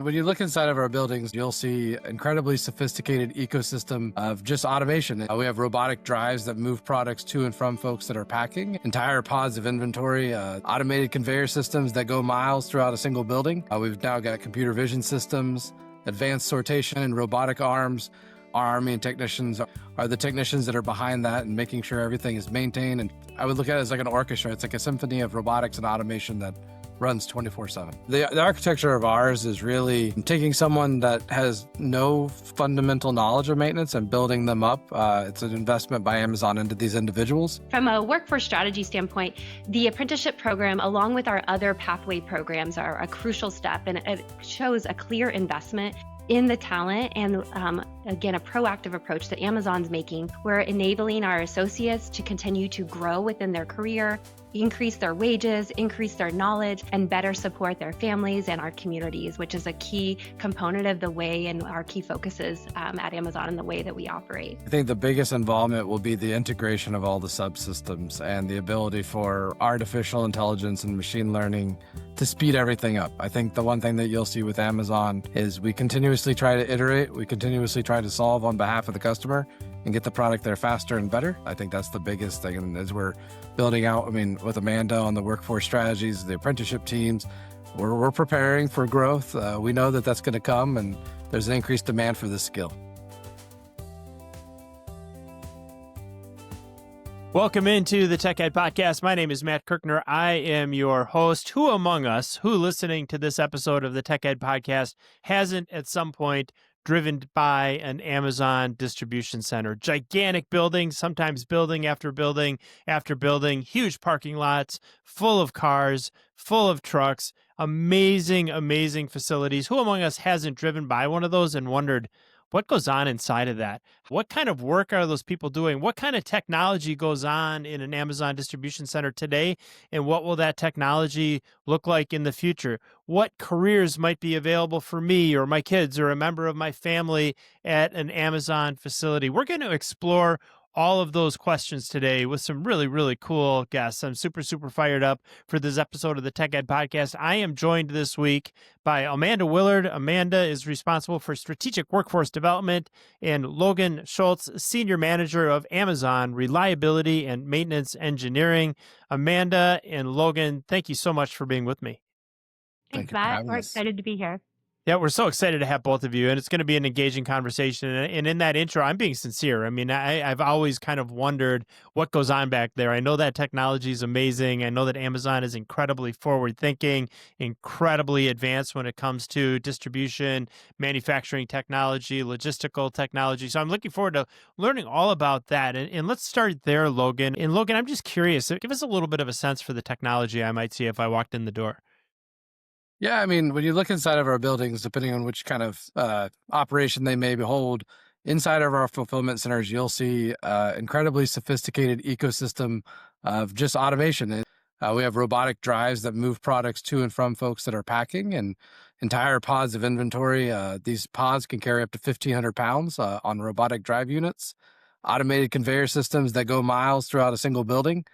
When you look inside of our buildings, you'll see incredibly sophisticated ecosystem of just automation. We have robotic drives that move products to and from folks that are packing, entire pods of inventory, automated conveyor systems that go miles throughout a single building. We've now got computer vision systems, advanced sortation and robotic arms. Our army and technicians are the technicians that are behind that and making sure everything is maintained. And I would look at it as like an orchestra. It's like a symphony of robotics and automation that runs 24/7. The architecture of ours is really taking someone that has no fundamental knowledge of maintenance and building them up. It's an investment by Amazon into these individuals. From a workforce strategy standpoint, the apprenticeship program, along with our other pathway programs, are a crucial step, and it shows a clear investment in the talent and, again, a proactive approach that Amazon's making. We're enabling our associates to continue to grow within their career, increase their wages, increase their knowledge, and better support their families and our communities, which is a key component of the way and our key focuses at Amazon and the way that we operate. I think the biggest involvement will be the integration of all the subsystems and the ability for artificial intelligence and machine learning to speed everything up. I think the one thing that you'll see with Amazon is we continuously try to iterate, we continuously try to solve on behalf of the customer and get the product there faster and better. I think that's the biggest thing. And as we're building out, with Amanda on the workforce strategies, the apprenticeship teams, we're preparing for growth. We know that that's going to come, and there's an increased demand for this skill. Welcome into the Tech Ed Podcast. My name is Matt Kirkner. I am your host. Who among us, who listening to this episode of the Tech Ed Podcast, hasn't at some point driven by an Amazon distribution center? Gigantic buildings, sometimes building after building after building, huge parking lots, full of cars, full of trucks, amazing, amazing facilities. Who among us hasn't driven by one of those and wondered, what goes on inside of that? What kind of work are those people doing? What kind of technology goes on in an Amazon distribution center today? And what will that technology look like in the future? What careers might be available for me or my kids or a member of my family at an Amazon facility? We're going to explore all of those questions today with some really, really cool guests. I'm super, super fired up for this episode of the Tech Ed Podcast. I am joined this week by Amanda Willard. Amanda is responsible for strategic workforce development, and Logan Schultz, Senior Manager of Amazon Reliability and Maintenance Engineering. Amanda and Logan, thank you so much for being with me. Thanks, Matt. We're excited to be here. Yeah, we're so excited to have both of you, and it's going to be an engaging conversation. And in that intro, I'm being sincere. I've always kind of wondered what goes on back there. I know that technology is amazing. I know that Amazon is incredibly forward-thinking, incredibly advanced when it comes to distribution, manufacturing technology, logistical technology. So I'm looking forward to learning all about that. And let's start there, Logan. And Logan, I'm just curious. Give us a little bit of a sense for the technology I might see if I walked in the door. Yeah, when you look inside of our buildings, depending on which kind of operation they may hold, inside of our fulfillment centers, you'll see incredibly sophisticated ecosystem of just automation. We have robotic drives that move products to and from folks that are packing, and entire pods of inventory. These pods can carry up to 1,500 pounds on robotic drive units, automated conveyor systems that go miles throughout a single building.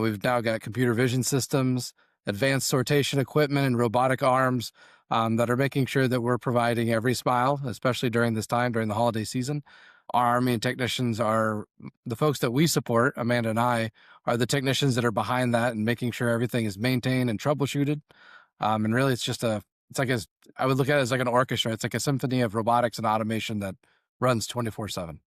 We've now got computer vision systems, advanced sortation equipment, and robotic arms that are making sure that we're providing every smile, especially during this time, during the holiday season. Our army and technicians are the folks that we support. Amanda and I are the technicians that are behind that and making sure everything is maintained and troubleshooted. And really, I would look at it as like an orchestra. It's like a symphony of robotics and automation that runs 24/7.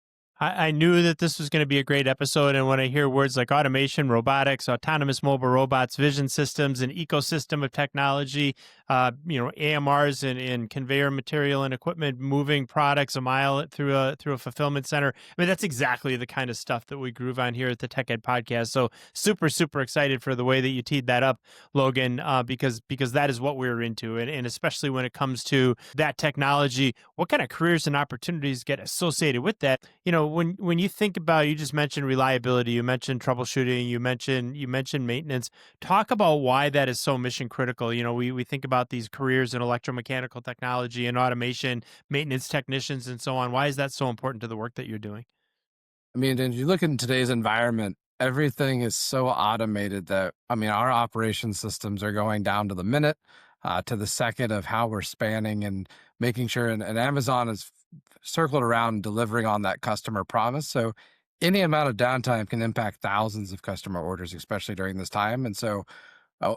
I knew that this was going to be a great episode, and when I hear words like automation, robotics, autonomous mobile robots, vision systems, an ecosystem of technology, AMRs and conveyor material and equipment moving products a mile through a fulfillment center. That's exactly the kind of stuff that we groove on here at the Tech Ed Podcast. So super, super excited for the way that you teed that up, Logan, because that is what we're into, and especially when it comes to that technology, what kind of careers and opportunities get associated with that? When you think about, you just mentioned reliability, you mentioned troubleshooting, you mentioned maintenance. Talk about why that is so mission critical. We think about these careers in electromechanical technology and automation, maintenance technicians, and so on. Why is that so important to the work that you're doing? If you look in today's environment, everything is so automated that, our operation systems are going down to the minute. to the second of how we're spanning and making sure. And Amazon is circled around delivering on that customer promise. So any amount of downtime can impact thousands of customer orders, especially during this time. And so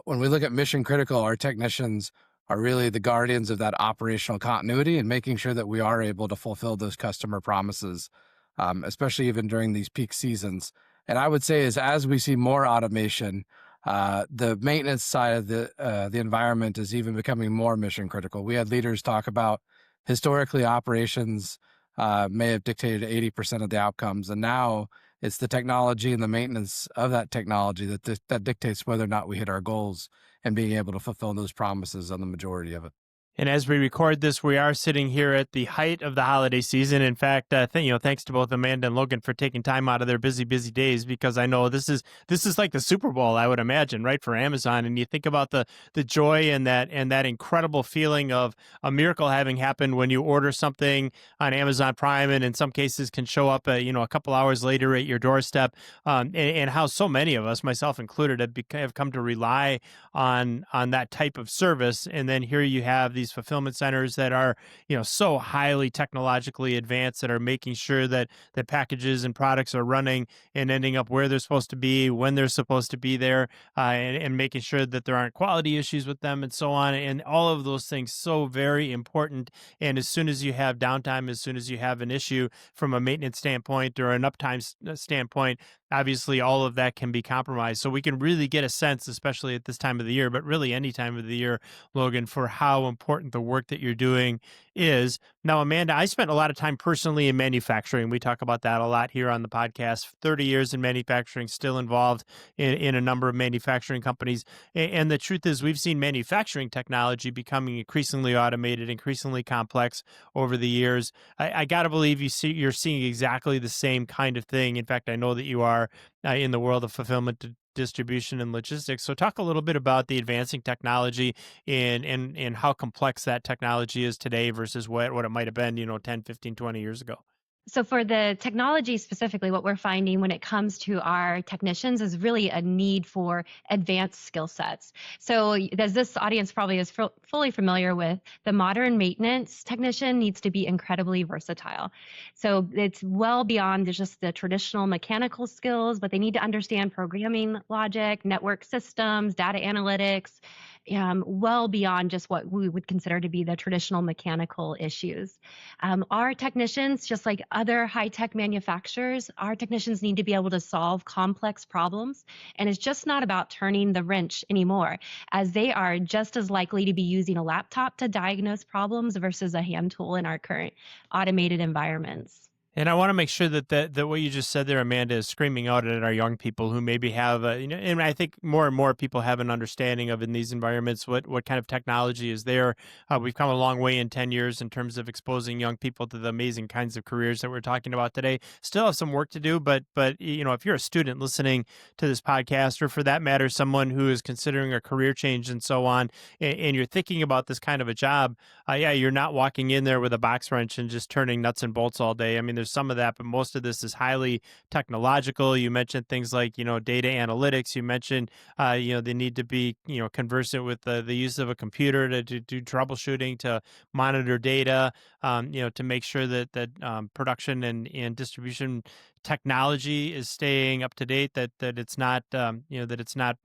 when we look at mission critical, our technicians are really the guardians of that operational continuity and making sure that we are able to fulfill those customer promises, especially even during these peak seasons. And I would say is as we see more automation, the maintenance side of the environment is even becoming more mission critical. We had leaders talk about historically operations may have dictated 80% of the outcomes, and now it's the technology and the maintenance of that technology that dictates whether or not we hit our goals and being able to fulfill those promises on the majority of it. And as we record this, we are sitting here at the height of the holiday season. In fact, thanks to both Amanda and Logan for taking time out of their busy days, because I know this is like the Super Bowl, I would imagine, right, for Amazon. And you think about the joy and that incredible feeling of a miracle having happened when you order something on Amazon Prime, and in some cases can show up, a couple hours later at your doorstep. And how so many of us, myself included, have come to rely on that type of service. And then here you have these fulfillment centers that are, so highly technologically advanced, that are making sure that the packages and products are running and ending up where they're supposed to be, when they're supposed to be there, and making sure that there aren't quality issues with them and so on. And all of those things so very important. And as soon as you have downtime, as soon as you have an issue from a maintenance standpoint or an uptime standpoint, obviously all of that can be compromised. So we can really get a sense, especially at this time of the year, but really any time of the year, Logan, for how important the work that you're doing is. Now, Amanda, I spent a lot of time personally in manufacturing. We talk about that a lot here on the podcast. 30 years in manufacturing, still involved in a number of manufacturing companies. And the truth is, we've seen manufacturing technology becoming increasingly automated, increasingly complex over the years. I got to believe you're seeing exactly the same kind of thing. In fact, I know that you are in the world of fulfillment, distribution, and logistics. So talk a little bit about the advancing technology and how complex that technology is today versus what it might have been, 10, 15, 20 years ago. So for the technology specifically, what we're finding when it comes to our technicians is really a need for advanced skill sets. So as this audience probably is fully familiar with, the modern maintenance technician needs to be incredibly versatile. So it's well beyond just the traditional mechanical skills, but they need to understand programming logic, network systems, data analytics, well beyond just what we would consider to be the traditional mechanical issues. Our technicians, just like other high-tech manufacturers, our technicians need to be able to solve complex problems. And it's just not about turning the wrench anymore, as they are just as likely to be using a laptop to diagnose problems versus a hand tool in our current automated environments. And I want to make sure that what you just said there, Amanda, is screaming out at our young people who maybe have, and I think more and more people have an understanding of in these environments what kind of technology is there. We've come a long way in 10 years in terms of exposing young people to the amazing kinds of careers that we're talking about today. Still have some work to do, but if you're a student listening to this podcast, or for that matter, someone who is considering a career change and so on, and you're thinking about this kind of a job, you're not walking in there with a box wrench and just turning nuts and bolts all day. I mean, there's some of that, but most of this is highly technological. You mentioned things like, data analytics. You mentioned, they need to be, conversant with the use of a computer to do troubleshooting, to monitor data, to make sure that production and distribution technology is staying up to date, that it's not that it's not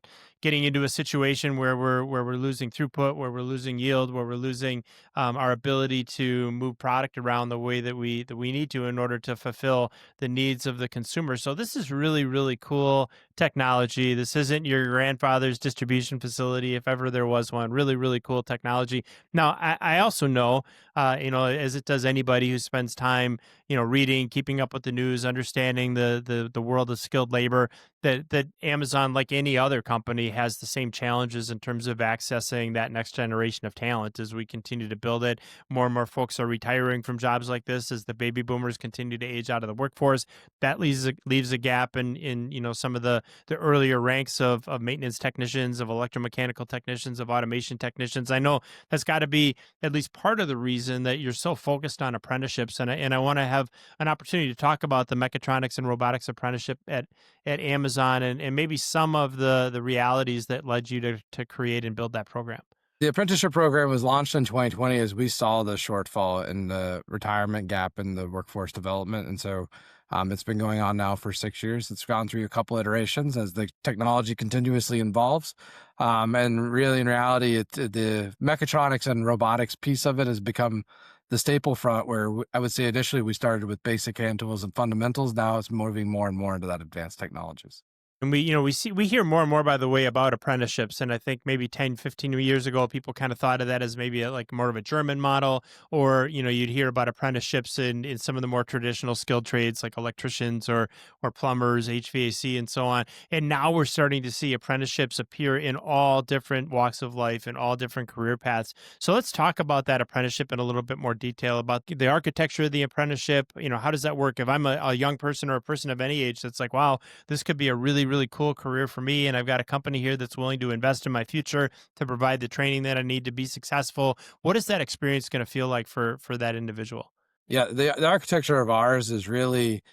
getting into a situation where we're losing throughput, where we're losing yield, where we're losing our ability to move product around the way that we need to in order to fulfill the needs of the consumer. So this is really, really cool technology. This isn't your grandfather's distribution facility, if ever there was one. Really, really cool technology. Now, I also know, as it does anybody who spends time, reading, keeping up with the news, understanding the world of skilled labor, that Amazon, like any other company, has the same challenges in terms of accessing that next generation of talent. As we continue to build it, more and more folks are retiring from jobs like this as the baby boomers continue to age out of the workforce. That leaves a gap in some of the earlier ranks of maintenance technicians, of electromechanical technicians, of automation technicians. I know that's got to be at least part of the reason that you're so focused on apprenticeships. And I want to have an opportunity to talk about the mechatronics and robotics apprenticeship at Amazon, and maybe some of the realities that led you to create and build that program. The apprenticeship program was launched in 2020 as we saw the shortfall in the retirement gap in the workforce development. And so it's been going on now for 6 years. It's gone through a couple iterations as the technology continuously evolves. And really, in reality, the mechatronics and robotics piece of it has become the staple front where I would say initially we started with basic hand tools and fundamentals. Now it's moving more and more into that advanced technologies. And we hear more and more, by the way, about apprenticeships. And I think maybe 10, 15 years ago, people kind of thought of that as maybe like more of a German model, or, you'd hear about apprenticeships in some of the more traditional skilled trades like electricians or plumbers, HVAC, and so on. And now we're starting to see apprenticeships appear in all different walks of life and all different career paths. So let's talk about that apprenticeship in a little bit more detail about the architecture of the apprenticeship. How does that work? If I'm a young person or a person of any age that's like, wow, this could be a really, really cool career for me. And I've got a company here that's willing to invest in my future to provide the training that I need to be successful. What is that experience going to feel like for that individual? Yeah, the architecture of ours is really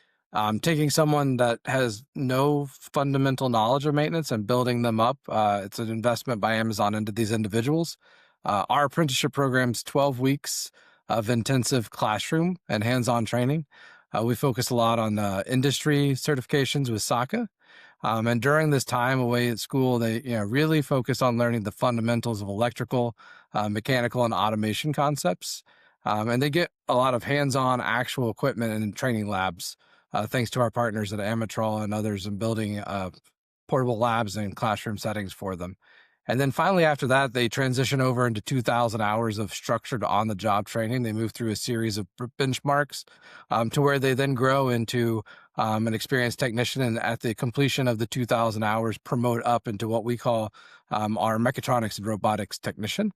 taking someone that has no fundamental knowledge of maintenance and building them up. It's an investment by Amazon into these individuals. Our apprenticeship program's 12 weeks of intensive classroom and hands-on training. We focus a lot on industry certifications with SACA. And during this time away at school, they really focus on learning the fundamentals of electrical, mechanical, and automation concepts. And they get a lot of hands-on actual equipment and training labs, thanks to our partners at Amatrol and others in building portable labs and classroom settings for them. And then finally, after that, they transition over into 2,000 hours of structured on-the-job training. They move through a series of benchmarks to where they then grow into an experienced technician. And at the completion of the 2,000 hours, promote up into what we call our mechatronics and robotics technician.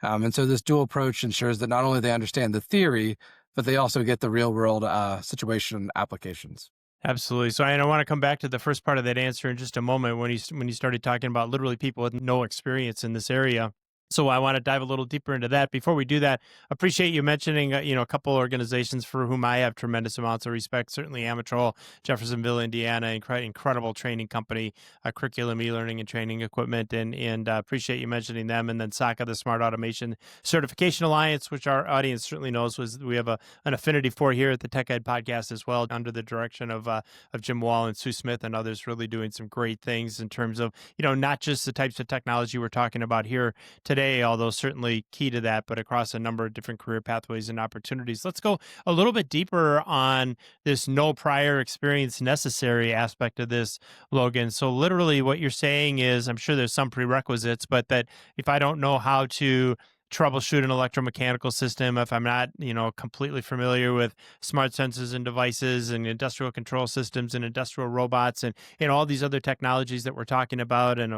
And so this dual approach ensures that not only they understand the theory, but they also get the real world situation applications. Absolutely. So I want to come back to the first part of that answer in just a moment when you started talking about literally people with no experience in this area. So I want to dive a little deeper into that. Before we do that, appreciate you mentioning a couple organizations for whom I have tremendous amounts of respect. Certainly Amatrol, Jeffersonville, Indiana, incredible training company, curriculum, e-learning, and training equipment, and appreciate you mentioning them. And then SACA, the Smart Automation Certification Alliance, which our audience certainly knows we have an affinity for here at the Tech Ed Podcast as well, under the direction of Jim Wall and Sue Smith and others, really doing some great things in terms of not just the types of technology we're talking about here today, although certainly key to that, but across a number of different career pathways and opportunities. Let's go a little bit deeper on this no prior experience necessary aspect of this, Logan. So literally what you're saying is, I'm sure there's some prerequisites, but that if I don't know how to troubleshoot an electromechanical system, if I'm not, completely familiar with smart sensors and devices and industrial control systems and industrial robots and all these other technologies that we're talking about, and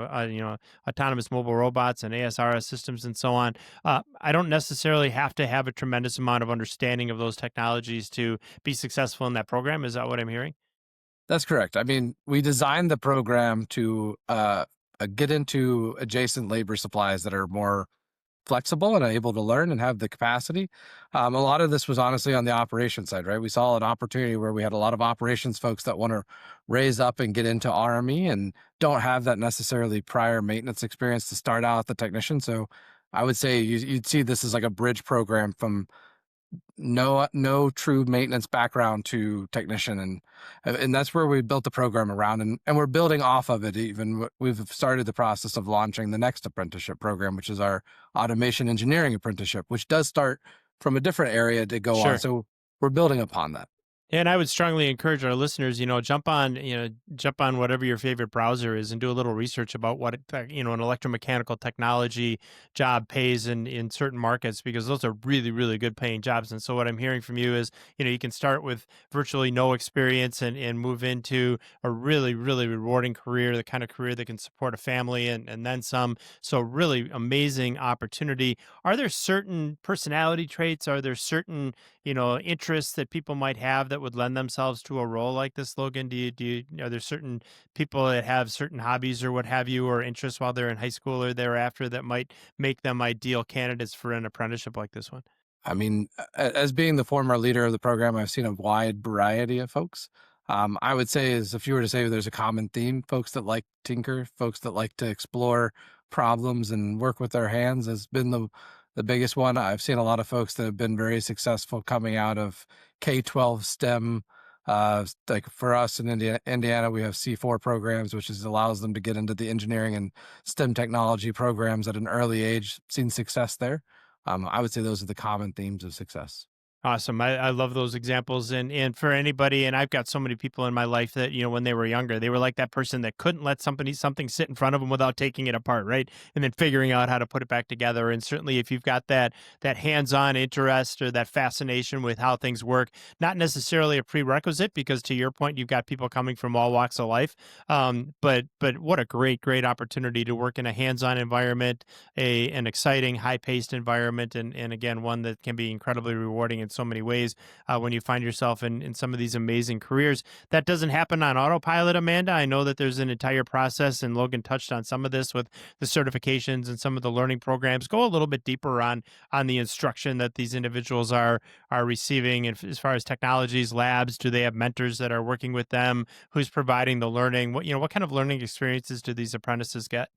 autonomous mobile robots and ASRS systems and so on, I don't necessarily have to have a tremendous amount of understanding of those technologies to be successful in that program. Is that what I'm hearing? That's correct. I mean, we designed the program to get into adjacent labor supplies that are more flexible and able to learn and have the capacity. A lot of this was honestly on the operations side, right? We saw an opportunity where we had a lot of operations folks that want to raise up and get into RME and don't have that necessarily prior maintenance experience to start out at the technician. So I would say you'd see this as like a bridge program from no true maintenance background to technician, and that's where we built the program around, and we're building off of it. Even we've started the process of launching the next apprenticeship program, which is our automation engineering apprenticeship, which does start from a different area to go Sure. on. So we're building upon that. And I would strongly encourage our listeners, jump on whatever your favorite browser is and do a little research about what, an electromechanical technology job pays in certain markets, because those are really, really good paying jobs. And so what I'm hearing from you is, you can start with virtually no experience and move into a really, really rewarding career, the kind of career that can support a family and then some. So really amazing opportunity. Are there certain personality traits? Are there certain interests that people might have that would lend themselves to a role like this, Logan? Are there certain people that have certain hobbies or what have you, or interests while they're in high school or thereafter, that might make them ideal candidates for an apprenticeship like this one? I mean, as being the former leader of the program, I've seen a wide variety of folks. I would say, is if you were to say there's a common theme, folks that like tinker, folks that like to explore problems and work with their hands has been the biggest one. I've seen a lot of folks that have been very successful coming out of K-12 STEM. Like for us in Indiana, we have C4 programs, which allows them to get into the engineering and STEM technology programs at an early age. Seen success there. I would say those are the common themes of success. Awesome. I love those examples. And for anybody, and I've got so many people in my life that, when they were younger, they were like that person that couldn't let something sit in front of them without taking it apart, right? And then figuring out how to put it back together. And certainly if you've got that hands-on interest or that fascination with how things work, not necessarily a prerequisite, because to your point, you've got people coming from all walks of life. But what a great opportunity to work in a hands-on environment, an exciting, high-paced environment, and again, one that can be incredibly rewarding in so many ways when you find yourself in some of these amazing careers. That doesn't happen on autopilot, Amanda. I know that there's an entire process, and Logan touched on some of this with the certifications and some of the learning programs. Go a little bit deeper on the instruction that these individuals are receiving, and as far as technologies, labs, do they have mentors that are working with them? Who's providing the learning? What kind of learning experiences do these apprentices get?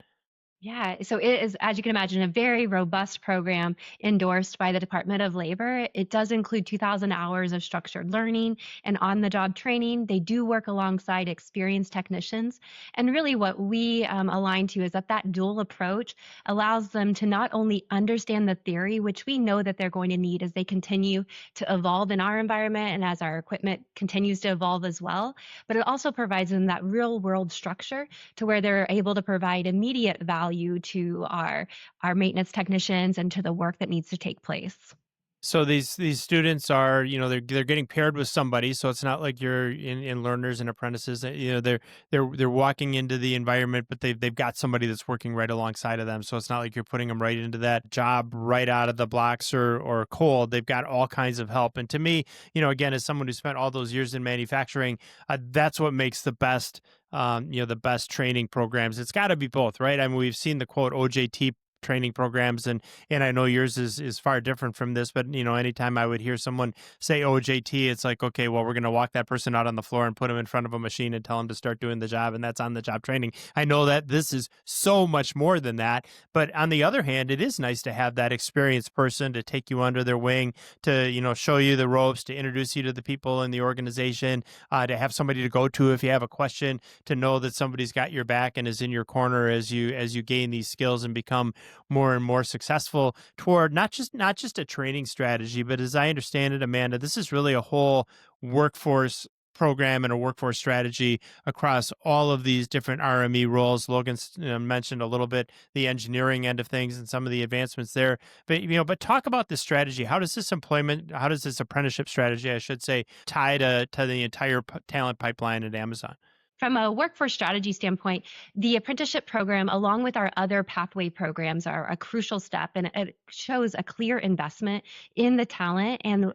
Yeah, so it is, as you can imagine, a very robust program endorsed by the Department of Labor. It does include 2,000 hours of structured learning and on the job training. They do work alongside experienced technicians. And really, what we align to is that dual approach allows them to not only understand the theory, which we know that they're going to need as they continue to evolve in our environment and as our equipment continues to evolve as well, but it also provides them that real world structure to where they're able to provide immediate value to our maintenance technicians and to the work that needs to take place. So these students are, they're getting paired with somebody. So it's not like you're in learners and apprentices. They're walking into the environment, but they've got somebody that's working right alongside of them. So it's not like you're putting them right into that job right out of the blocks or cold. They've got all kinds of help. And to me, again, as someone who spent all those years in manufacturing, that's what makes the best the best training programs. It's got to be both, right? I mean, we've seen the quote OJT training programs, and I know yours is far different from this, but anytime I would hear someone say OJT, it's like, okay, well, we're going to walk that person out on the floor and put them in front of a machine and tell them to start doing the job, and that's on the job training. I know that this is so much more than that, but on the other hand, it is nice to have that experienced person to take you under their wing, to show you the ropes, to introduce you to the people in the organization, to have somebody to go to if you have a question, to know that somebody's got your back and is in your corner as you gain these skills and become more and more successful toward not just a training strategy, but as I understand it, Amanda, this is really a whole workforce program and a workforce strategy across all of these different RME roles. Logan mentioned a little bit the engineering end of things and some of the advancements there, but talk about this strategy. How does this apprenticeship strategy, I should say, tie to the entire talent pipeline at Amazon? From a workforce strategy standpoint, the apprenticeship program, along with our other pathway programs, are a crucial step, and it shows a clear investment in the talent and,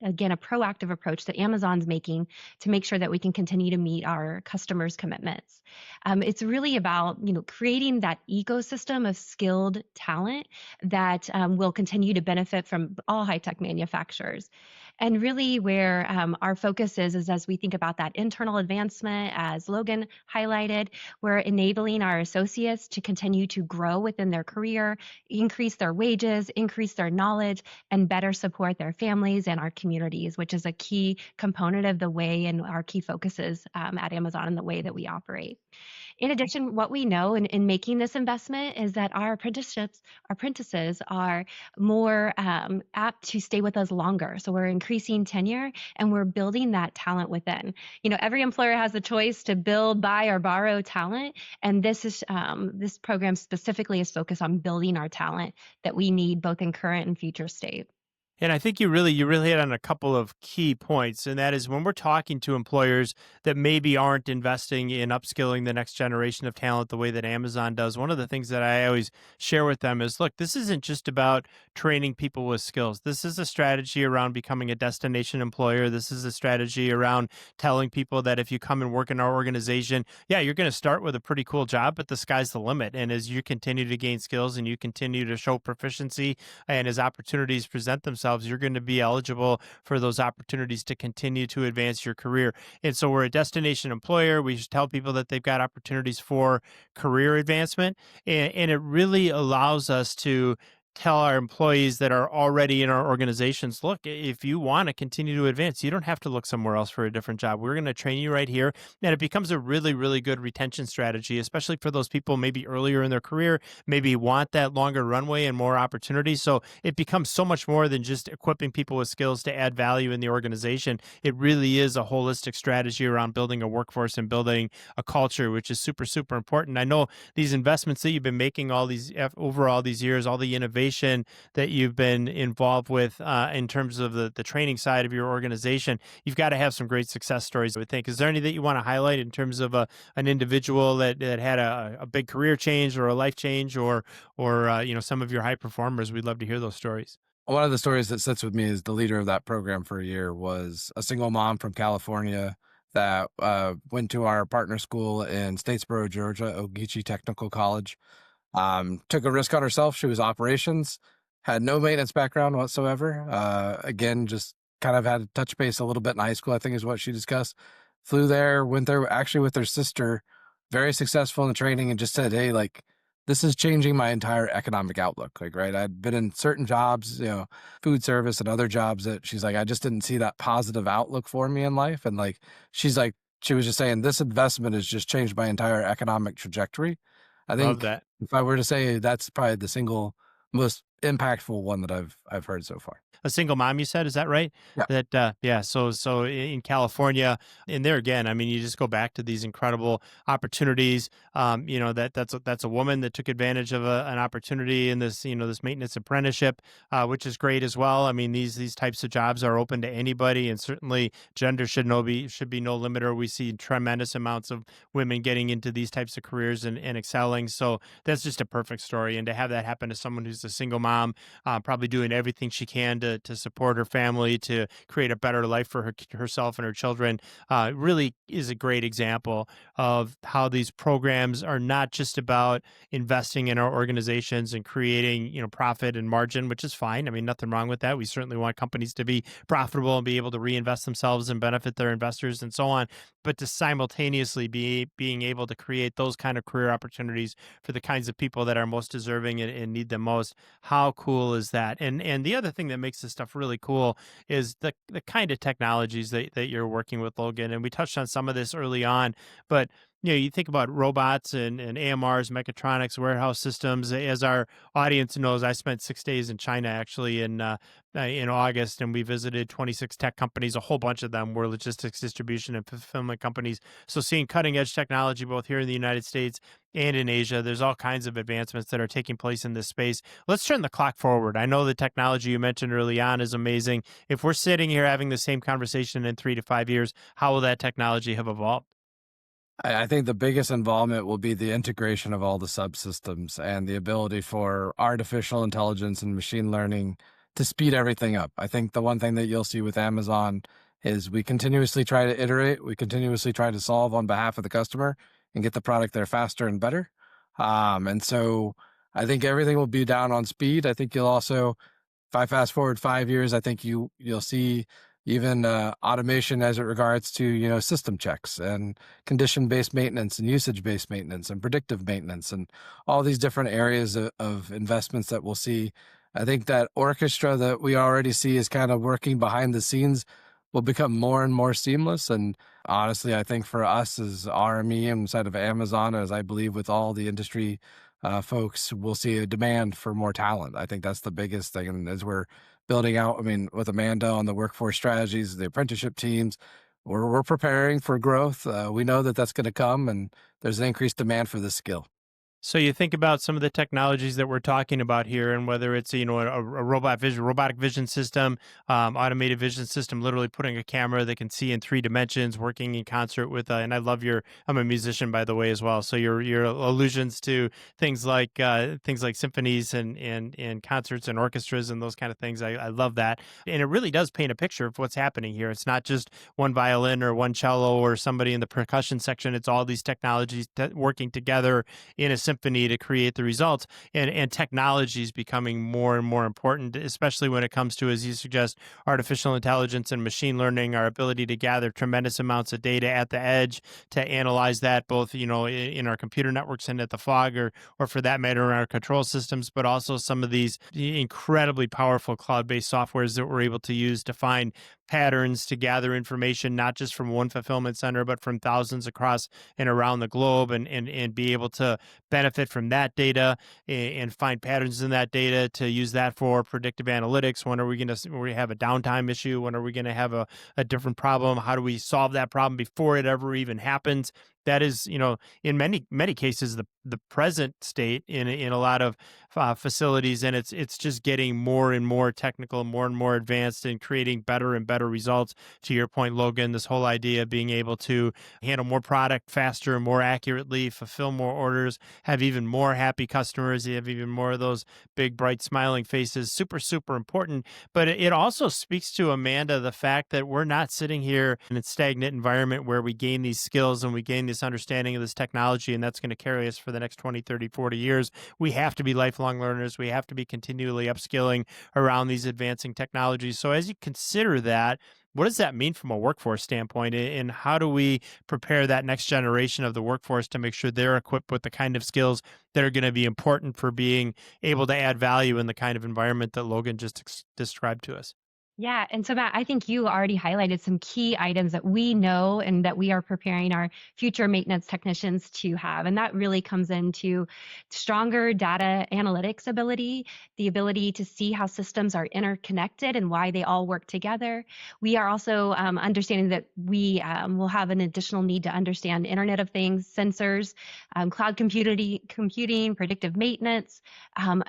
again, a proactive approach that Amazon's making to make sure that we can continue to meet our customers' commitments. It's really about creating that ecosystem of skilled talent that will continue to benefit from all high-tech manufacturers. And really where our focus is as we think about that internal advancement, as Logan highlighted, we're enabling our associates to continue to grow within their career, increase their wages, increase their knowledge, and better support their families and our communities, which is a key component of the way and our key focuses at Amazon and the way that we operate. In addition, what we know in making this investment is that our apprentices are more apt to stay with us longer. So we're increasing tenure and we're building that talent within. Every employer has the choice to build, buy, or borrow talent, and this program specifically is focused on building our talent that we need both in current and future state. And I think you really hit on a couple of key points, and that is when we're talking to employers that maybe aren't investing in upskilling the next generation of talent the way that Amazon does. One of the things that I always share with them is, look, this isn't just about training people with skills. This is a strategy around becoming a destination employer. This is a strategy around telling people that if you come and work in our organization, yeah, you're going to start with a pretty cool job, but the sky's the limit. And as you continue to gain skills and you continue to show proficiency and as opportunities present themselves, Selves, you're going to be eligible for those opportunities to continue to advance your career. And so we're a destination employer. We should tell people that they've got opportunities for career advancement. And it really allows us to tell our employees that are already in our organizations, look, if you want to continue to advance, you don't have to look somewhere else for a different job. We're going to train you right here. And it becomes a really, really good retention strategy, especially for those people maybe earlier in their career, maybe want that longer runway and more opportunity. So it becomes so much more than just equipping people with skills to add value in the organization. It really is a holistic strategy around building a workforce and building a culture, which is super, super important. I know these investments that you've been making all these over all these years, all the innovation that you've been involved with in terms of the training side of your organization, you've got to have some great success stories, I would think. Is there any that you want to highlight in terms of an individual that had a big career change or a life change, or some of your high performers? We'd love to hear those stories. One of the stories that sits with me is the leader of that program for a year was a single mom from California that went to our partner school in Statesboro, Georgia, Ogeechee Technical College. Took a risk on herself. She was operations, had no maintenance background whatsoever. Again, just kind of had to touch base a little bit in high school, I think is what she discussed. Flew there, went there actually with her sister, very successful in the training, and just said, hey, like, this is changing my entire economic outlook. Like, right, I'd been in certain jobs, food service and other jobs that she's like, I just didn't see that positive outlook for me in life. And like, she's like, she was just saying, this investment has just changed my entire economic trajectory. I Love think that. if I were to say, that's probably the single most impactful one that I've heard so far. A single mom, you said, is that right? Yeah. That yeah. So in California, and there again, I mean, you just go back to these incredible opportunities. That's a woman that took advantage of an opportunity in this this maintenance apprenticeship, which is great as well. I mean, these types of jobs are open to anybody, and certainly gender should be no limiter. We see tremendous amounts of women getting into these types of careers and excelling. So that's just a perfect story, and to have that happen to someone who's a single mom, probably doing everything she can to support her family, to create a better life for herself and her children, really is a great example of how these programs are not just about investing in our organizations and creating profit and margin, which is fine. I mean, nothing wrong with that. We certainly want companies to be profitable and be able to reinvest themselves and benefit their investors and so on, but to simultaneously being able to create those kind of career opportunities for the kinds of people that are most deserving and need them most. How cool is that? And the other thing that makes this stuff really cool is the kind of technologies that you're working with, Logan. And we touched on some of this early on, but you think about robots and AMRs, mechatronics, warehouse systems. As our audience knows, I spent 6 days in China actually in August, and we visited 26 tech companies. A whole bunch of them were logistics, distribution, and fulfillment companies. So seeing cutting edge technology both here in the United States and in Asia, there's all kinds of advancements that are taking place in this space. Let's turn the clock forward. I know the technology you mentioned early on is amazing. If we're sitting here having the same conversation in 3 to 5 years, how will that technology have evolved? I think the biggest involvement will be the integration of all the subsystems and the ability for artificial intelligence and machine learning to speed everything up. I think the one thing that you'll see with Amazon is we continuously try to iterate, we continuously try to solve on behalf of the customer and get the product there faster and better. And so I think everything will be down on speed. I think you'll also, if I fast forward 5 years, I think you'll see even automation as it regards to system checks and condition-based maintenance and usage-based maintenance and predictive maintenance and all these different areas of investments that we'll see. I think that orchestra that we already see is kind of working behind the scenes will become more and more seamless. And honestly, I think for us as RME inside of Amazon, as I believe with all the industry folks, we'll see a demand for more talent. I think that's the biggest thing. And as we're building out, I mean, with Amanda on the workforce strategies, the apprenticeship teams, we're preparing for growth. We know that that's going to come, and there's an increased demand for this skill. So you think about some of the technologies that we're talking about here, and whether it's a robotic vision system, automated vision system, literally putting a camera that can see in 3 dimensions, working in concert with. And I love I'm a musician, by the way, as well. So your allusions to things like symphonies and concerts and orchestras and those kind of things. I love that, and it really does paint a picture of what's happening here. It's not just one violin or one cello or somebody in the percussion section. It's all these technologies working together in a symphony to create the results. And technology is becoming more and more important, especially when it comes to, as you suggest, artificial intelligence and machine learning, our ability to gather tremendous amounts of data at the edge, to analyze that both, in our computer networks and at the fog, or for that matter, in our control systems, but also some of these incredibly powerful cloud-based softwares that we're able to use to find patterns, to gather information, not just from one fulfillment center, but from thousands across and around the globe, and be able to benefit from that data and find patterns in that data to use that for predictive analytics. When are we going to have a downtime issue? When are we going to have a different problem? How do we solve that problem before it ever even happens? That is, in many cases, the present state in a lot of facilities, and it's just getting more and more technical, more and more advanced, and creating better and better results. To your point, Logan, this whole idea of being able to handle more product faster, more accurately, fulfill more orders, have even more happy customers, you have even more of those big, bright, smiling faces. Super, super important. But it also speaks to, Amanda, the fact that we're not sitting here in a stagnant environment where we gain these skills and we gain this understanding of this technology, and that's going to carry us for the next 20, 30, 40 years. We have to be lifelong learners. We have to be continually upskilling around these advancing technologies. So as you consider that, what does that mean from a workforce standpoint? And how do we prepare that next generation of the workforce to make sure they're equipped with the kind of skills that are going to be important for being able to add value in the kind of environment that Logan just described to us? Yeah. And so, Matt, I think you already highlighted some key items that we know and that we are preparing our future maintenance technicians to have. And that really comes into stronger data analytics ability, the ability to see how systems are interconnected and why they all work together. We are also understanding that we will have an additional need to understand Internet of Things, sensors, cloud computing, predictive maintenance,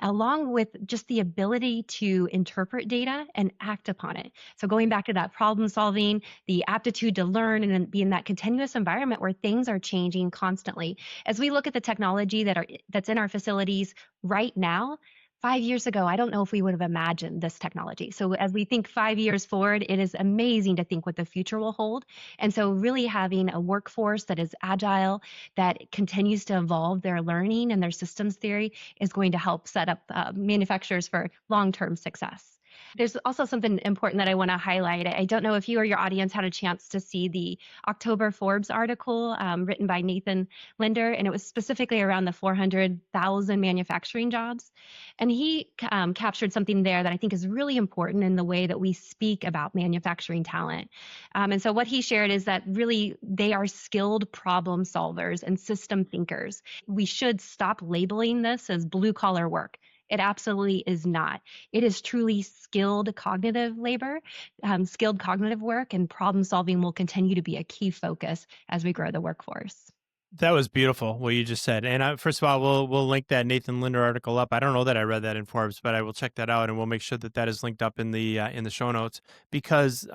along with just the ability to interpret data and act upon it. So going back to that problem solving, the aptitude to learn, and then be in that continuous environment where things are changing constantly. As we look at the technology that's in our facilities right now, 5 years ago, I don't know if we would have imagined this technology. So as we think 5 years forward, it is amazing to think what the future will hold. And so really having a workforce that is agile, that continues to evolve their learning and their systems theory is going to help set up manufacturers for long-term success. There's also something important that I want to highlight. I don't know if you or your audience had a chance to see the October Forbes article written by Nathan Linder, and it was specifically around the 400,000 manufacturing jobs. And he captured something there that I think is really important in the way that we speak about manufacturing talent. And so what he shared is that really they are skilled problem solvers and system thinkers. We should stop labeling this as blue collar work. It absolutely is not. It is truly skilled cognitive labor, skilled cognitive work, and problem solving will continue to be a key focus as we grow the workforce. That was beautiful, what you just said. And first of all, we'll link that Nathan Linder article up. I don't know that I read that in Forbes, but I will check that out, and we'll make sure that is linked up in the show notes, because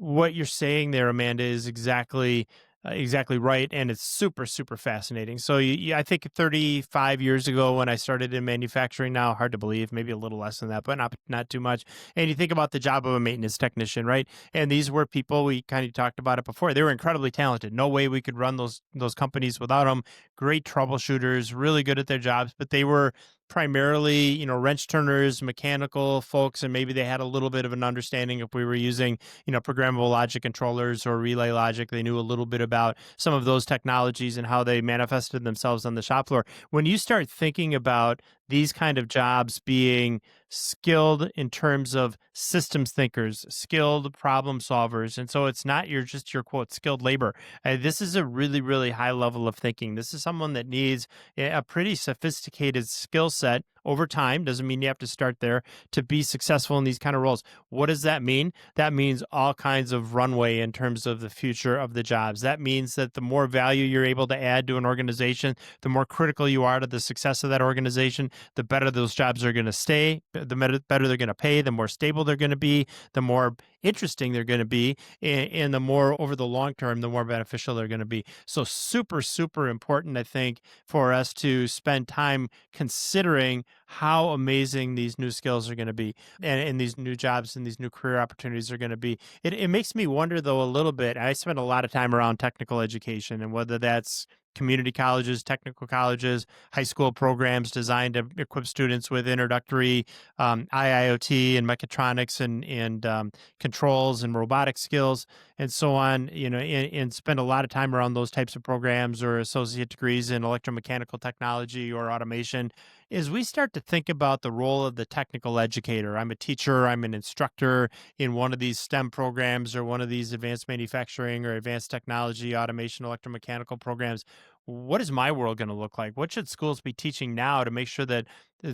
what you're saying there, Amanda, is exactly right, and it's super, super fascinating. So I think 35 years ago when I started in manufacturing, now hard to believe, maybe a little less than that, but not too much. And you think about the job of a maintenance technician, right? And these were people, we kind of talked about it before. They were incredibly talented. No way we could run those companies without them. Great troubleshooters, really good at their jobs, but they were primarily, wrench turners, mechanical folks, and maybe they had a little bit of an understanding if we were using, programmable logic controllers or relay logic. They knew a little bit about some of those technologies and how they manifested themselves on the shop floor. When you start thinking about these kind of jobs being skilled in terms of systems thinkers, skilled problem solvers, and so it's not your quote skilled labor. This is a really, really high level of thinking. This is someone that needs a pretty sophisticated skill set over time. Doesn't mean you have to start there to be successful in these kind of roles. What does that mean? That means all kinds of runway in terms of the future of the jobs. That means that the more value you're able to add to an organization, the more critical you are to the success of that organization, the better those jobs are going to stay, the better they're going to pay, the more stable they're going to be, the more interesting they're going to be, and the more over the long term, the more beneficial they're going to be. So super, super important, I think, for us to spend time considering how amazing these new skills are going to be, and these new jobs and these new career opportunities are going to be. It makes me wonder, though, a little bit. I spend a lot of time around technical education, and whether that's community colleges, technical colleges, high school programs designed to equip students with introductory IIoT and mechatronics and controls and robotic skills and so on, and spend a lot of time around those types of programs or associate degrees in electromechanical technology or automation. As we start to think about the role of the technical educator, I'm a teacher, I'm an instructor in one of these STEM programs or one of these advanced manufacturing or advanced technology, automation, electromechanical programs. What is my world going to look like? What should schools be teaching now to make sure that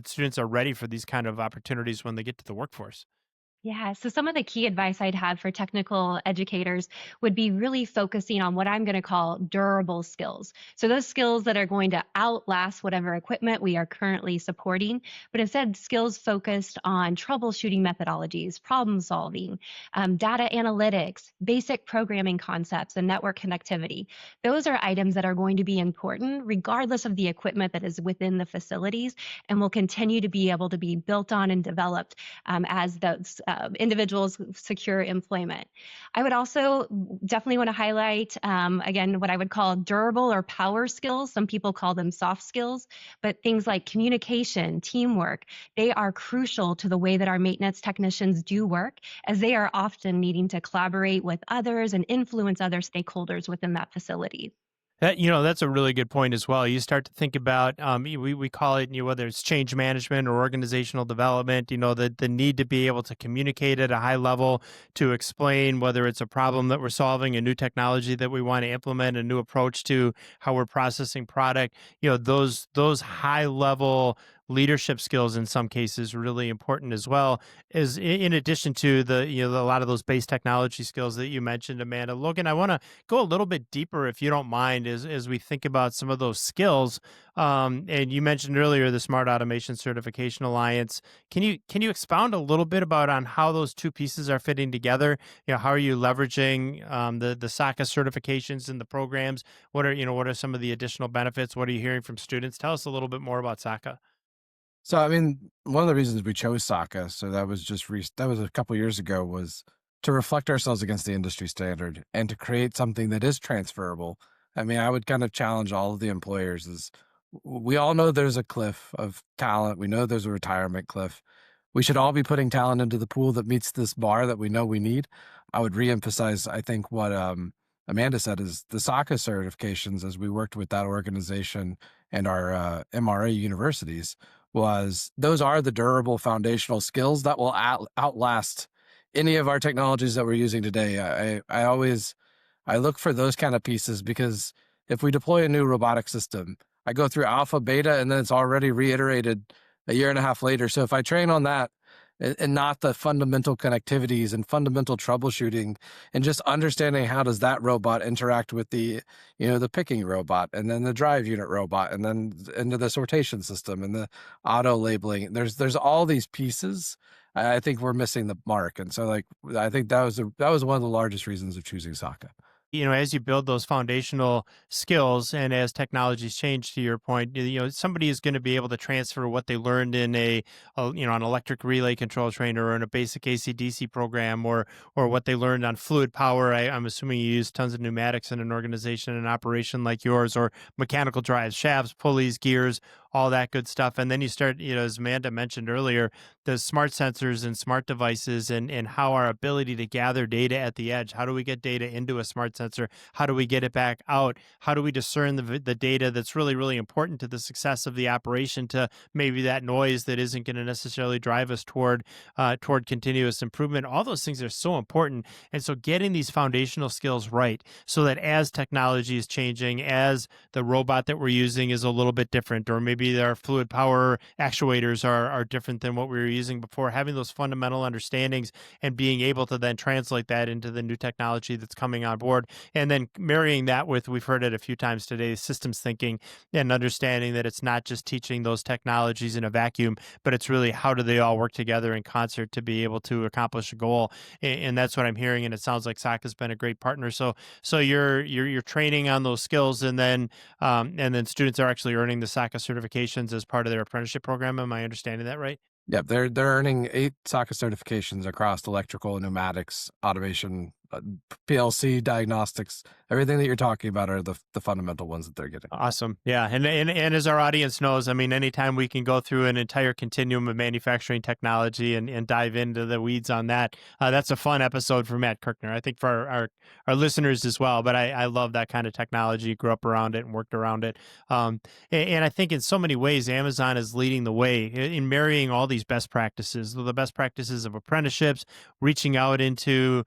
students are ready for these kind of opportunities when they get to the workforce? Yeah, so some of the key advice I'd have for technical educators would be really focusing on what I'm going to call durable skills. So, those skills that are going to outlast whatever equipment we are currently supporting, but instead, skills focused on troubleshooting methodologies, problem solving, data analytics, basic programming concepts, and network connectivity. Those are items that are going to be important regardless of the equipment that is within the facilities and will continue to be able to be built on and developed as those individuals secure employment. I would also definitely want to highlight, again, what I would call durable or power skills. Some people call them soft skills, but things like communication, teamwork, they are crucial to the way that our maintenance technicians do work, as they are often needing to collaborate with others and influence other stakeholders within that facility. That's a really good point as well. You start to think about, we call it, whether it's change management or organizational development, the need to be able to communicate at a high level to explain whether it's a problem that we're solving, a new technology that we want to implement, a new approach to how we're processing product. Those high level leadership skills in some cases really important as well, as in addition to a lot of those base technology skills that you mentioned, Amanda. Logan, I want to go a little bit deeper, if you don't mind, as we think about some of those skills. And you mentioned earlier the Smart Automation Certification Alliance. Can you expound a little bit about on how those two pieces are fitting together? How are you leveraging the SACA certifications in the programs? What are some of the additional benefits? What are you hearing from students? Tell us a little bit more about SACA. So, I mean, one of the reasons we chose SACA, so that was that was a couple years ago, was to reflect ourselves against the industry standard and to create something that is transferable. I mean, I would kind of challenge all of the employers is we all know there's a cliff of talent. We know there's a retirement cliff. We should all be putting talent into the pool that meets this bar that we know we need. I would reemphasize, I think, what Amanda said is the SACA certifications, as we worked with that organization and our MRA universities, was those are the durable foundational skills that will outlast any of our technologies that we're using today. I look for those kind of pieces because if we deploy a new robotic system, I go through alpha, beta, and then it's already reiterated a year and a half later. So if I train on that and not the fundamental connectivities and fundamental troubleshooting and just understanding how does that robot interact with the picking robot and then the drive unit robot and then into the sortation system and the auto labeling, there's all these pieces. I think we're missing the mark. And so I think that was one of the largest reasons of choosing SACA. As you build those foundational skills and as technologies change, to your point, somebody is going to be able to transfer what they learned in an electric relay control trainer or in a basic AC/DC program, or what they learned on fluid power. I'm assuming you use tons of pneumatics in an organization and operation like yours, or mechanical drives, shafts, pulleys, gears, all that good stuff. And then you start, as Amanda mentioned earlier, the smart sensors and smart devices and how our ability to gather data at the edge. How do we get data into a smart sensor? How do we get it back out? How do we discern the data that's really, really important to the success of the operation to maybe that noise that isn't going to necessarily drive us toward continuous improvement? All those things are so important. And so getting these foundational skills right so that as technology is changing, as the robot that we're using is a little bit different, or maybe our fluid power actuators are different than what we were using before, having those fundamental understandings and being able to then translate that into the new technology that's coming on board. And then marrying that with, we've heard it a few times today, systems thinking and understanding that it's not just teaching those technologies in a vacuum, but it's really how do they all work together in concert to be able to accomplish a goal. And that's what I'm hearing. And it sounds like SAC has been a great partner. So you're training on those skills, and then students are actually earning the SACA certifications as part of their apprenticeship program. Am I understanding that right? Yep, they're earning 8 SACA certifications across electrical, pneumatics, automation, PLC diagnostics, everything that you're talking about are the fundamental ones that they're getting. Awesome. Yeah. And as our audience knows, I mean, anytime we can go through an entire continuum of manufacturing technology and dive into the weeds on that, that's a fun episode for Matt Kirkner. I think for our listeners as well. But I love that kind of technology, grew up around it and worked around it. And I think in so many ways, Amazon is leading the way in marrying all these best practices, the best practices of apprenticeships, reaching out into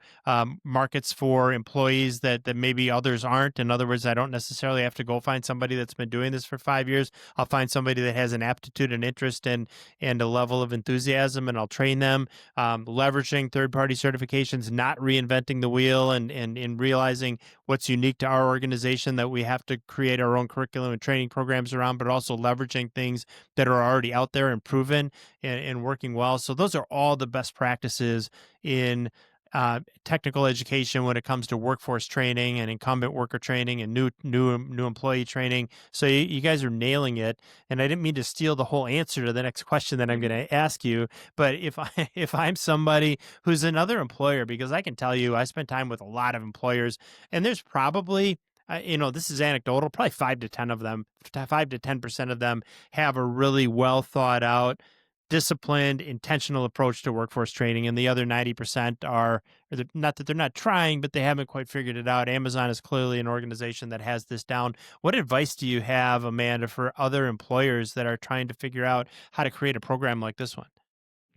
markets for employees that maybe others aren't. In other words, I don't necessarily have to go find somebody that's been doing this for 5 years. I'll find somebody that has an aptitude and interest and a level of enthusiasm, and I'll train them. Leveraging third-party certifications, not reinventing the wheel, and realizing what's unique to our organization that we have to create our own curriculum and training programs around, but also leveraging things that are already out there and proven and working well. So those are all the best practices in technical education when it comes to workforce training and incumbent worker training and new employee training. So you guys are nailing it. And I didn't mean to steal the whole answer to the next question that I'm going to ask you. But if I'm somebody who's another employer, because I can tell you, I spend time with a lot of employers, and there's probably this is anecdotal, probably 5 to 10 of them, 5 to 10% of them have a really well thought out, disciplined, intentional approach to workforce training. And the other 90% are, not that they're not trying, but they haven't quite figured it out. Amazon is clearly an organization that has this down. What advice do you have, Amanda, for other employers that are trying to figure out how to create a program like this one?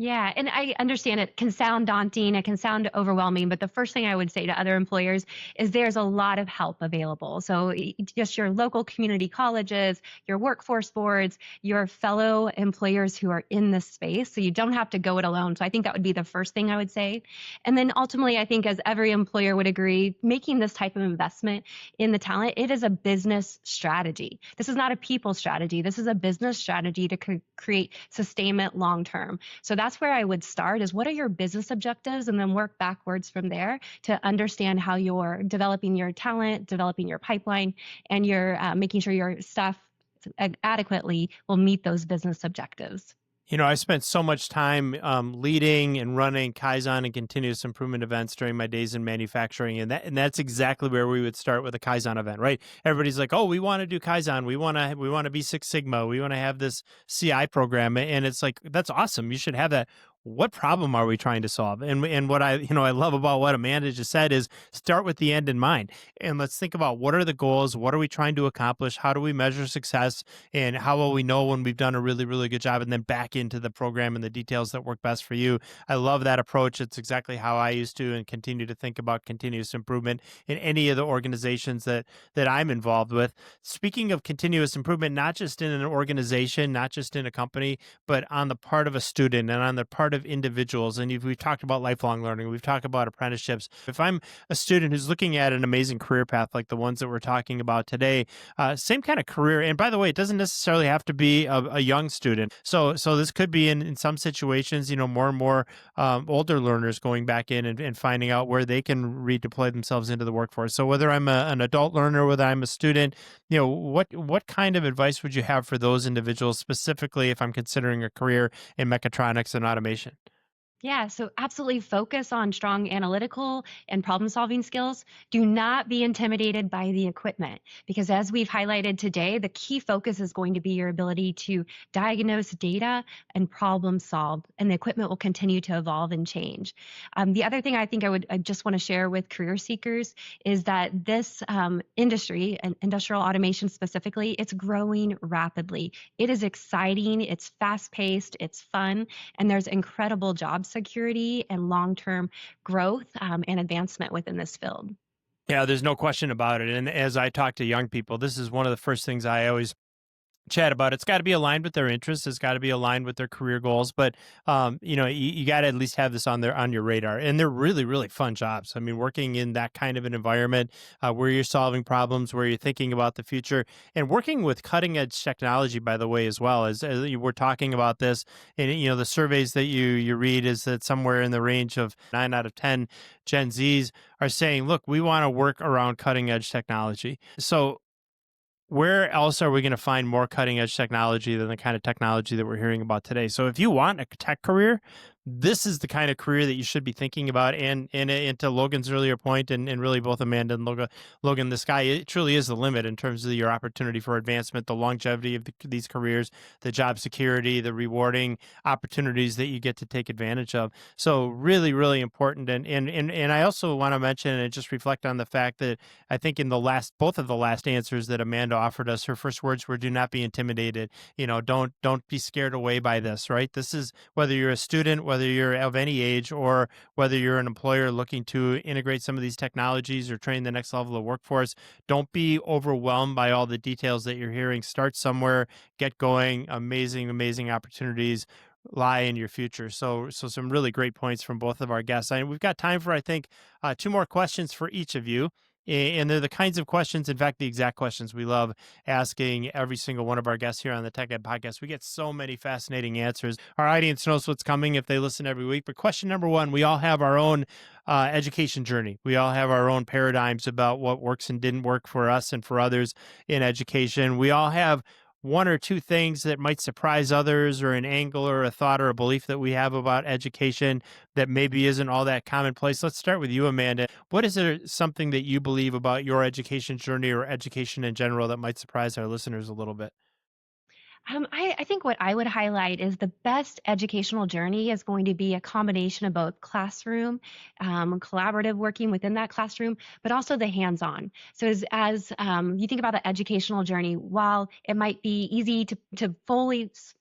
Yeah, and I understand it can sound daunting, it can sound overwhelming, but the first thing I would say to other employers is there's a lot of help available. So just your local community colleges, your workforce boards, your fellow employers who are in this space. So you don't have to go it alone. So I think that would be the first thing I would say. And then ultimately, I think as every employer would agree, making this type of investment in the talent, it is a business strategy. This is not a people strategy. This is a business strategy to create sustainment long term. So that's where I would start is what are your business objectives, and then work backwards from there to understand how you're developing your talent, developing your pipeline, and you're making sure your staff adequately will meet those business objectives. I spent so much time leading and running Kaizen and continuous improvement events during my days in manufacturing, and that's exactly where we would start with a Kaizen event, right? Everybody's like, "Oh, we want to do Kaizen. We want to be Six Sigma. We want to have this CI program," and it's like that's awesome. You should have that. What problem are we trying to solve? And what I love about what Amanda just said is start with the end in mind, and let's think about what are the goals, what are we trying to accomplish, how do we measure success, and how will we know when we've done a really, really good job, and then back into the program and the details that work best for you. I love that approach. It's exactly how I used to and continue to think about continuous improvement in any of the organizations that I'm involved with. Speaking of continuous improvement, not just in an organization, not just in a company, but on the part of a student and on the part of individuals. And we've talked about lifelong learning. We've talked about apprenticeships. If I'm a student who's looking at an amazing career path like the ones that we're talking about today, same kind of career. And by the way, it doesn't necessarily have to be a young student. So this could be in some situations, more and more older learners going back in and finding out where they can redeploy themselves into the workforce. So whether I'm an adult learner, whether I'm a student, what kind of advice would you have for those individuals specifically if I'm considering a career in mechatronics and automation? Yeah, so absolutely focus on strong analytical and problem solving skills. Do not be intimidated by the equipment because, as we've highlighted today, the key focus is going to be your ability to diagnose data and problem solve, and the equipment will continue to evolve and change. The other thing I think I just want to share with career seekers is that this industry, and industrial automation specifically, it's growing rapidly. It is exciting, it's fast paced, it's fun, and there's incredible job security and long-term growth and advancement within this field. Yeah, there's no question about it. And as I talk to young people, this is one of the first things I always chat about. It's got to be aligned with their interests. It's got to be aligned with their career goals. But you got to at least have this on your radar. And they're really, really fun jobs. I mean, working in that kind of an environment where you're solving problems, where you're thinking about the future, and working with cutting edge technology, by the way, as well as we're talking about this. And the surveys that you read is that somewhere in the range of 9 out of 10 Gen Zs are saying, "Look, we want to work around cutting edge technology." So where else are we going to find more cutting edge technology than the kind of technology that we're hearing about today? So if you want a tech career, this is the kind of career that you should be thinking about. And to Logan's earlier point, and really both Amanda and Logan, the sky, it truly is the limit in terms of your opportunity for advancement, the longevity of these careers, the job security, the rewarding opportunities that you get to take advantage of. So really, really important. And I also want to mention and just reflect on the fact that I think in both of the last answers that Amanda offered us, her first words were, "Do not be intimidated. Don't be scared away by this." Right? This is whether you're a student, whether you're of any age, or whether you're an employer looking to integrate some of these technologies or train the next level of workforce. Don't be overwhelmed by all the details that you're hearing. Start somewhere, get going. Amazing, amazing opportunities lie in your future. So some really great points from both of our guests. And we've got time for, I think, two more questions for each of you. And they're the kinds of questions, in fact, the exact questions we love asking every single one of our guests here on the Tech Ed Podcast. We get so many fascinating answers. Our audience knows what's coming if they listen every week. But question number one, we all have our own education journey. We all have our own paradigms about what works and didn't work for us and for others in education. We all have one or two things that might surprise others, or an angle or a thought or a belief that we have about education that maybe isn't all that commonplace. Let's start with you, Amanda. What is there something that you believe about your education journey or education in general that might surprise our listeners a little bit? I think what I would highlight is the best educational journey is going to be a combination of both classroom, collaborative working within that classroom, but also the hands-on. So as you think about the educational journey, while it might be easy to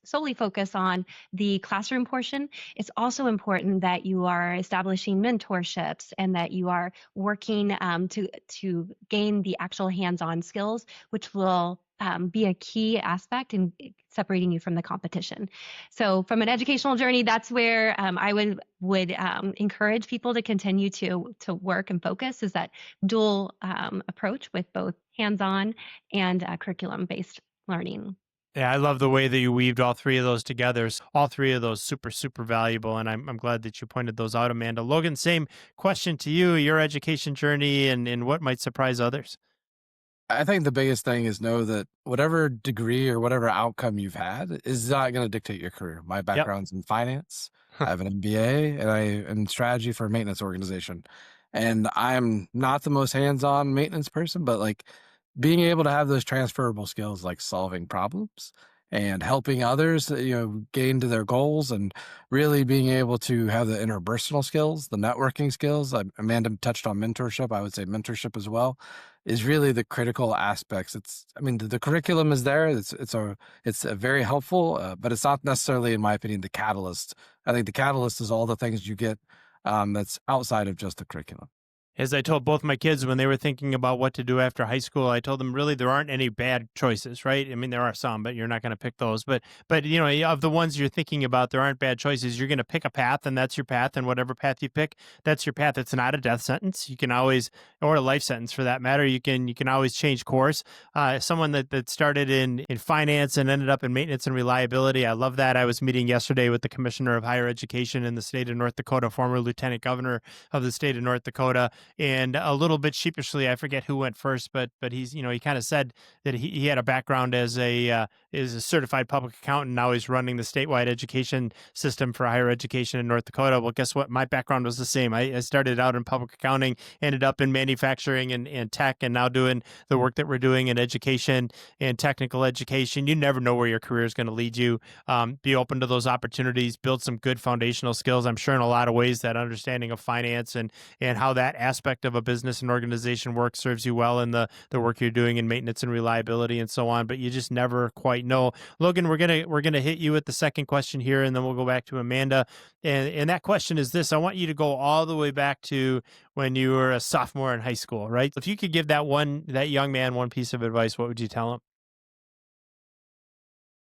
solely focus on the classroom portion, it's also important that you are establishing mentorships and that you are working to gain the actual hands-on skills, which will be a key aspect in separating you from the competition. So from an educational journey, that's where I would encourage people to continue to work and focus, is that dual approach with both hands-on and curriculum-based learning. Yeah, I love the way that you weaved all three of those together. All three of those super, super valuable. And I'm glad that you pointed those out, Amanda. Logan, same question to you, your education journey and what might surprise others. I think the biggest thing is know that whatever degree or whatever outcome you've had is not going to dictate your career. My Yep. background's in finance. I have an MBA and I am strategy for a maintenance organization. And I'm not the most hands-on maintenance person, but like being able to have those transferable skills, like solving problems and helping others, gain to their goals, and really being able to have the interpersonal skills, the networking skills. Amanda touched on mentorship. I would say mentorship as well is really the critical aspects. The curriculum is there. It's a very helpful, but it's not necessarily, in my opinion, the catalyst. I think the catalyst is all the things you get that's outside of just the curriculum. As I told both my kids when they were thinking about what to do after high school, I told them really there aren't any bad choices, right? I mean, there are some, but you're not going to pick those. But of the ones you're thinking about, there aren't bad choices. You're going to pick a path, and that's your path. And whatever path you pick, that's your path. It's not a death sentence. You can always, or a life sentence for that matter. You can always change course. Someone that started in finance and ended up in maintenance and reliability. I love that. I was meeting yesterday with the Commissioner of Higher Education in the state of North Dakota, former Lieutenant Governor of the state of North Dakota. And a little bit sheepishly, I forget who went first, but he's, he kind of said that he had a background as a certified public accountant. Now he's running the statewide education system for higher education in North Dakota. Well, guess what? My background was the same. I started out in public accounting, ended up in manufacturing and tech, and now doing the work that we're doing in education and technical education. You never know where your career is going to lead you. Be open to those opportunities, build some good foundational skills. I'm sure in a lot of ways that understanding of finance and how that aspect of a business and organization work serves you well in the work you're doing in maintenance and reliability and so on, but you just never quite know. Logan, we're gonna hit you with the second question here, and then we'll go back to Amanda. And that question is this: I want you to go all the way back to when you were a sophomore in high school, right? If you could give that young man one piece of advice, what would you tell him?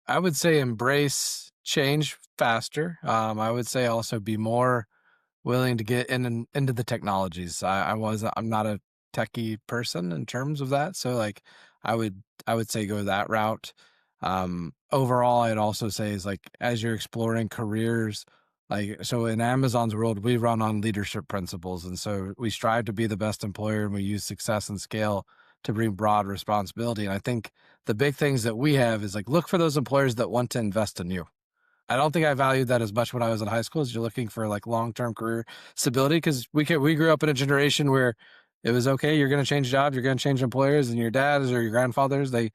I would say embrace change faster. I would say also be more willing to get into the technologies. I'm not a techie person in terms of that. So like I would say go that route. Overall, I'd also say is like as you're exploring careers, like so in Amazon's world, we run on leadership principles. And so we strive to be the best employer and we use success and scale to bring broad responsibility. And I think the big things that we have is like look for those employers that want to invest in you. I don't think I valued that as much when I was in high school, as you're looking for like long-term career stability. Cause we grew up in a generation where it was okay. You're going to change jobs, you're going to change employers, and your dads or your grandfathers, they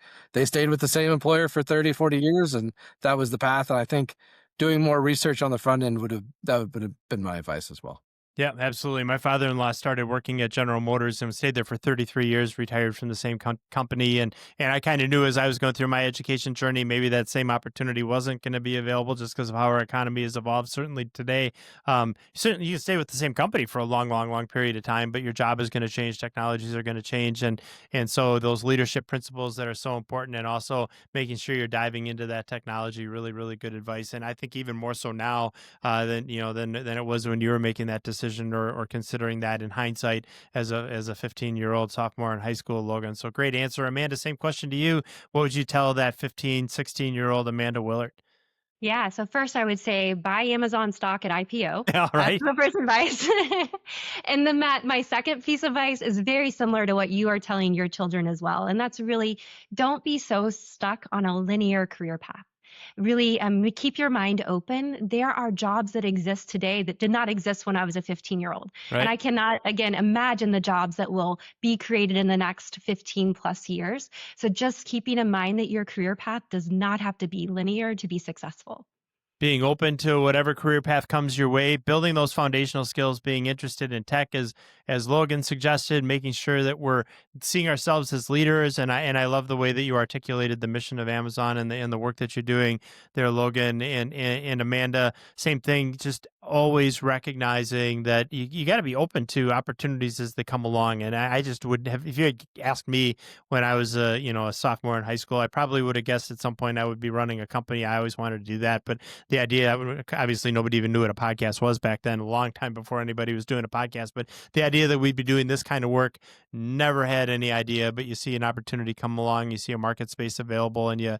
stayed with the same employer for 30, 40 years. And that was the path. And I think doing more research on the front end would have been my advice as well. Yeah, absolutely. My father-in-law started working at General Motors and stayed there for 33 years, retired from the same company. And I kind of knew as I was going through my education journey, maybe that same opportunity wasn't going to be available just because of how our economy has evolved. Certainly today, certainly you can stay with the same company for a long, long, long period of time, but your job is going to change. Technologies are going to change. And so those leadership principles that are so important, and also making sure you're diving into that technology, really, really good advice. And I think even more so now than it was when you were making that decision or considering that in hindsight as a 15-year-old sophomore in high school, Logan. So great answer. Amanda, same question to you. What would you tell that 15, 16-year-old Amanda Willard? Yeah. So first, I would say buy Amazon stock at IPO. All That's right. my first advice. And then Matt, my second piece of advice is very similar to what you are telling your children as well. And that's really don't be so stuck on a linear career path. Really keep your mind open. There are jobs that exist today that did not exist when I was a 15-year-old. And Right. I cannot, again, imagine the jobs that will be created in the next 15 plus years. So just keeping in mind that your career path does not have to be linear to be successful. Being open to whatever career path comes your way, building those foundational skills, being interested in tech as Logan suggested, making sure that we're seeing ourselves as leaders. And I love the way that you articulated the mission of Amazon and the work that you're doing there, Logan and Amanda. Same thing, just always recognizing that you got to be open to opportunities as they come along. And I just would have, if you had asked me when I was a sophomore in high school, I probably would have guessed at some point I would be running a company. I always wanted to do that, but the idea, obviously nobody even knew what a podcast was back then, a long time before anybody was doing a podcast, but the idea that we'd be doing this kind of work, never had any idea. But you see an opportunity come along, you see a market space available, and you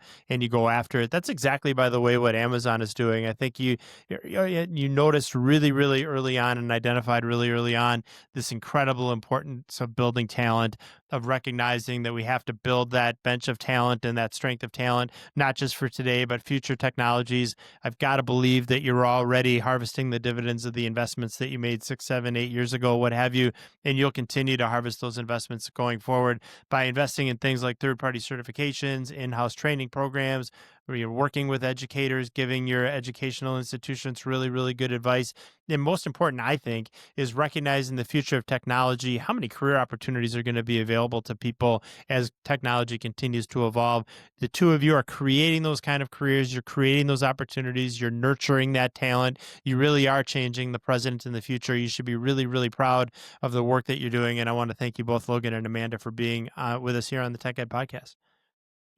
go after it. That's exactly, by the way, what Amazon is doing. I think you noticed really, really early on and identified really early on this incredible importance of building talent, of recognizing that we have to build that bench of talent and that strength of talent, not just for today, but future technologies. I've got to believe that you're already harvesting the dividends of the investments that you made 6, 7, 8 years ago, what have you, and you'll continue to harvest those investments going forward by investing in things like third-party certifications, in-house training programs, where you're working with educators, giving your educational institutions really, really good advice. And most important, I think, is recognizing the future of technology, how many career opportunities are going to be available to people as technology continues to evolve. The two of you are creating those kind of careers. You're creating those opportunities. You're nurturing that talent. You really are changing the present and the future. You should be really, really proud of the work that you're doing. And I want to thank you both, Logan and Amanda, for being with us here on the Tech Ed Podcast.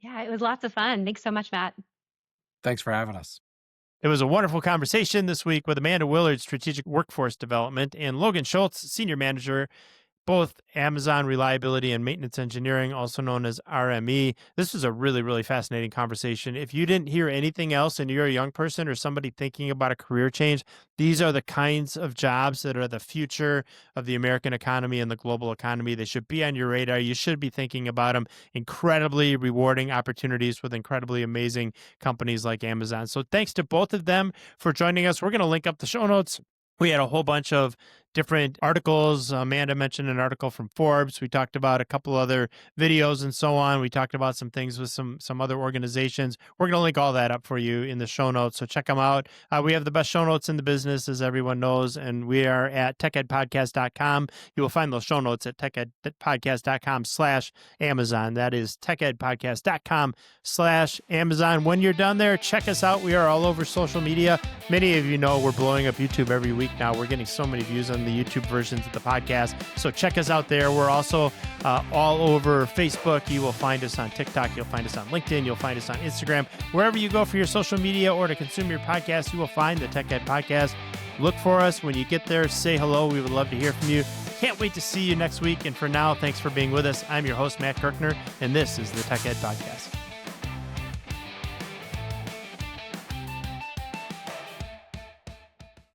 Yeah, it was lots of fun. Thanks so much, Matt. Thanks for having us. It was a wonderful conversation this week with Amanda Willard, Strategic Workforce Development, and Logan Schultz, Senior Manager, both Amazon Reliability and Maintenance Engineering, also known as RME. This was a really, really fascinating conversation. If you didn't hear anything else and you're a young person or somebody thinking about a career change, these are the kinds of jobs that are the future of the American economy and the global economy. They should be on your radar. You should be thinking about them. Incredibly rewarding opportunities with incredibly amazing companies like Amazon. So thanks to both of them for joining us. We're going to link up the show notes. We had a whole bunch of different articles. Amanda mentioned an article from Forbes. We talked about a couple other videos and so on. We talked about some things with some other organizations. We're going to link all that up for you in the show notes, so check them out. We have the best show notes in the business, as everyone knows, and we are at techedpodcast.com. You will find those show notes at techedpodcast.com/Amazon. That is techedpodcast.com/Amazon. When you're done there, check us out. We are all over social media. Many of you know we're blowing up YouTube every week now. We're getting so many views on the YouTube versions of the podcast. So check us out there. We're also all over Facebook. You will find us on TikTok. You'll find us on LinkedIn. You'll find us on Instagram. Wherever you go for your social media or to consume your podcast, you will find the Tech Ed Podcast. Look for us. When you get there, say hello. We would love to hear from you. Can't wait to see you next week. And for now, thanks for being with us. I'm your host, Matt Kirkner, and this is the Tech Ed Podcast.